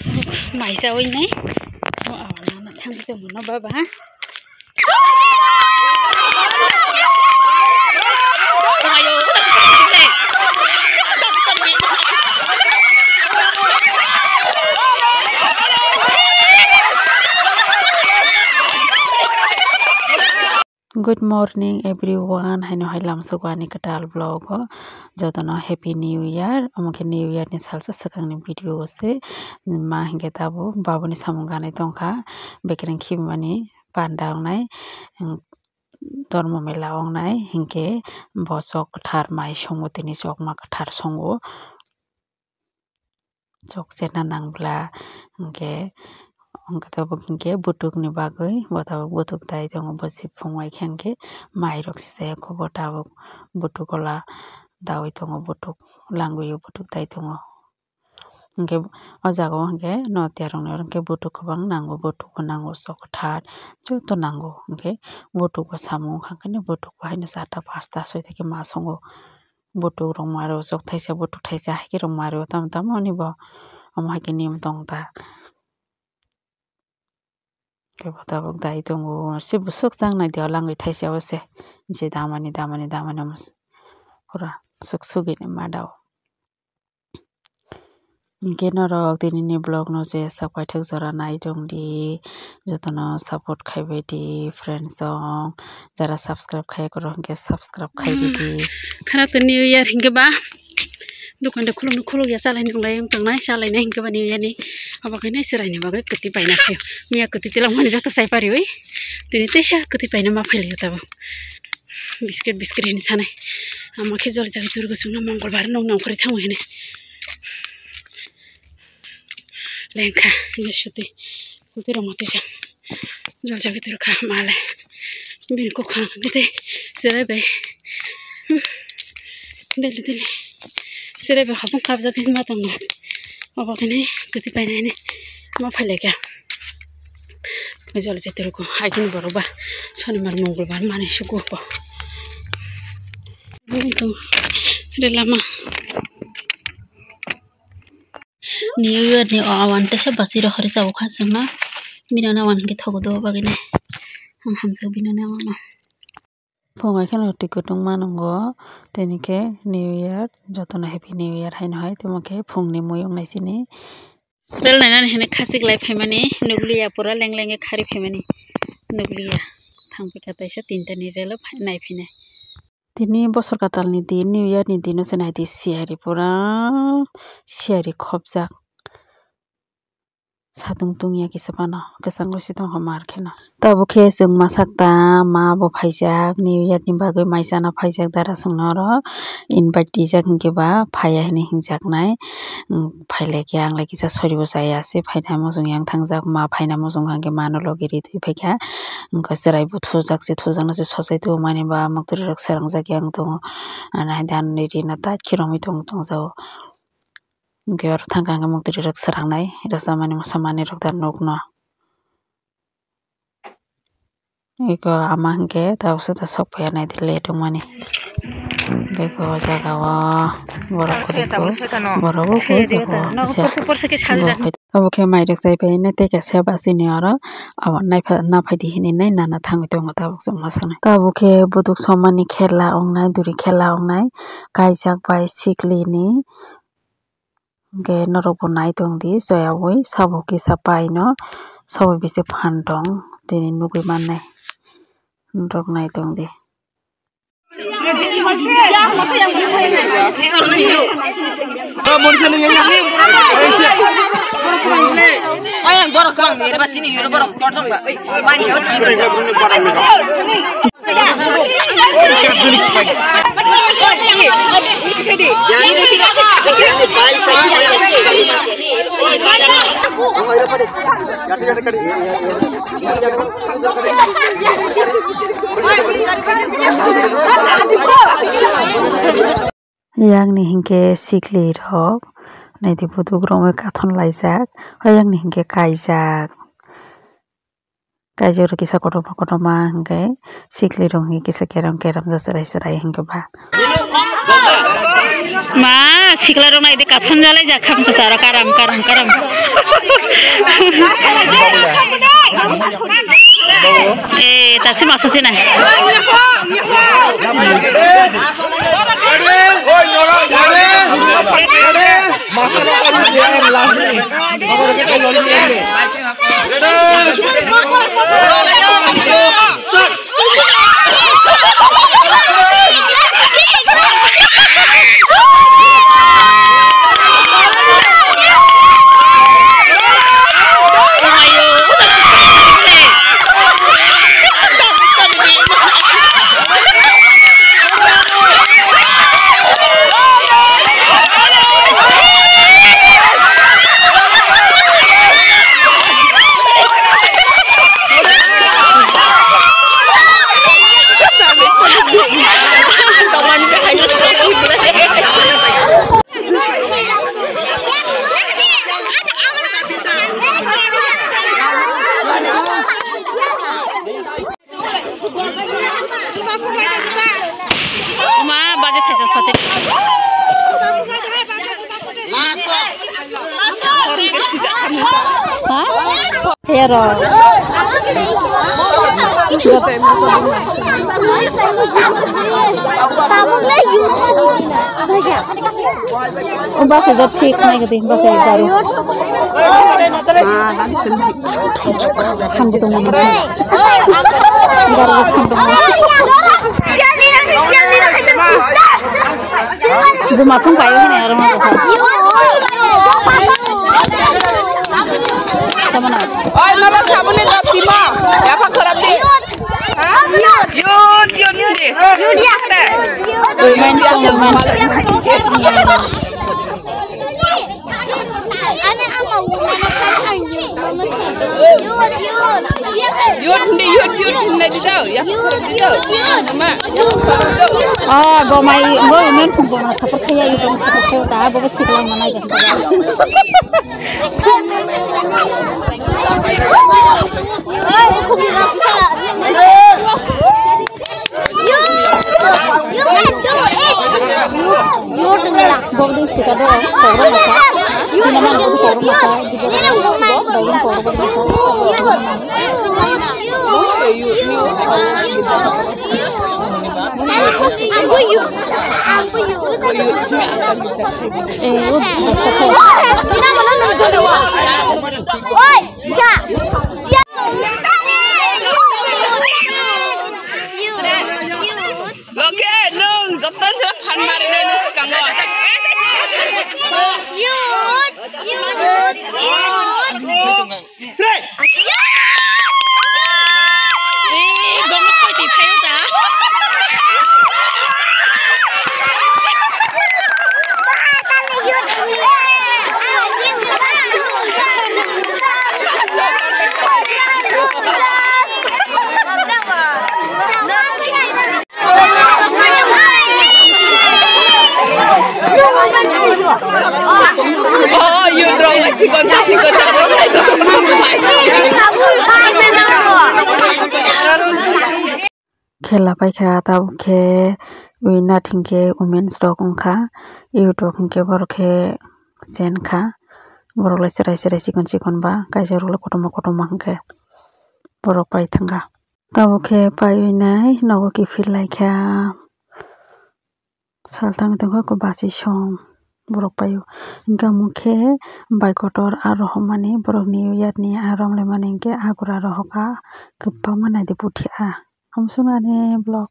Maisa oi nai. Nó thang cái nó ba ba. Good morning everyone. Haino hailam sugwani katal vlog ho jodona happy new year amake new year ni salsa sakangni video se ma hinge tabo babuni samungane tongkha bekreng khimani panda ongnai dormo mela ongnai hinge bosok thar mai songo tini chokma thar songo chok chena nangbla hinge ongkatabo hinge butuk ni bagoi botabo butuk dai dong bosi phungwai khangke mai roksi se khobo tabo butukola dawi tongo butuk languyo butuk dai tongo hinge ojago hinge no terong hinge butuk khobang nango butuk nango sok thar joto nango hinge butuk ko samu khangkane butuk haino sata pasta soita ke ma songo butuk rong maro sok thaisa butuk thaisa haike rong maro tam tam oni bo amo haike nim tongta kebatabok dai tongo se busuk jang nai dia langoi thaisa ose je damani amos pura suksugin madao Genorok dinini blog no je sapai thak jora nai dong di jotono support khaibai di friends song jara subscribe khai koro hingke subscribe khaibai di khana to new year hingke ba dukan de khulung ya salai nonglai tongnai salai nai hingke ba new year ni abakai nai sirai ni bagai keti paina khayo miya keti tilang mani jata sai pari oi tini tesa keti paina ma phaili tabo biscuit ni sanai amakhe jol jagi turgo sungna mongolbar nong nong khori thamu hene lengka ini syuti putih romati jang jol jagi tur kha male bin ko khang bite sirai be deli sirai be khapung khap jagi matang na aba kene keti paina ne ma phale kya jol jagi tur ko hakin boroba shonibar mongolbar mani sugo po itu relama New Year ni awan tesa basiro hari sa ukha sangna binana wan ke thogo do bagine hamsa binana wana phongai khana tikutung manungo tenike New Year jotona happy New Year haino hai tomake phungni moyong naisini rel nana hene khasik lai phaimani nugliya pura lenglenge khari phaimani nugliya thangpe kataisa tinta ni relo nai phine Tini bosor katal ni din New Year ni dino senai di siari pura siari khopjak sadung tungya kisapana kesango sitong hamar khena tabo khe sung masakta ma bo phaijak New Year ni bagoi maisana phaijak dara sungnoro invite dijak hingke ba phaya hini hingjak nai phaile ke anglai kisa sori bo saya se phaina mosung yang thangjak ma phaina mosung hangke mano logiri tui phaikha ngka serai bu thujak se thujak na se sosai tu mani ba makturi rok sarangjak yang tongo ana dan ni rina ta khiromi tong jao Gyor thangkang muktri rok sarangnai rasamani musamani rok dar nokno iko ama hingke tawse ta sokpaya nai dile tongmani beko jagawa borok ko jago oboke mairok jaibai na teka seba sini aro awan na phaidi hini nai nana thangwi tongo tabuk jongma sanai tabuke buduk somani khela ongnai duri khela ongnai kaijak bai sikli ni ge norok bo nai tong di soyawui sabo kisa pai no sabo bise phandong tini nugui mannai rok nai tong di yang ni hingke sikli rok nai di buduk rong kathon laijak yang ni hingke kaijak kaijak ro kisa kotoma hingke sikli rong hi kisa keram serai hingke ba मा सिख्ला दं नायदो काफुन जालाय जा खामसो सारा काराम काराम काराम ए तासे माससे ना बस इधर ठीक नहीं करती बस एक दारू समझ तो मन वो मासूम पाए ही नहीं यार sama Ay, nama sabun ni tak terima. Apa kerap ni? Yud ni. Yud dia kata. Women song women. Ane ama women kan Yud ni tahu. Ya kerap nama. Ah, gomai women pun gomai seperti ya itu seperti itu. Tapi bos sih kalau mana jangan. Oh, you draw like chicken. Khela paikha tabukhe uina thingke women's dog ongkha YouTube hingke borokhe chen kha borok lai serai sikon ba kaisa rok kotoma hingke borok pai thanga tabukhe pai uinai nogo ki feel laikha saltang tengkha ko basi song borok payu hingka mukhe baikotor arohmani borok new year ni arong lemani hingke agura rohoka kebangma naide puthia hamsungani blog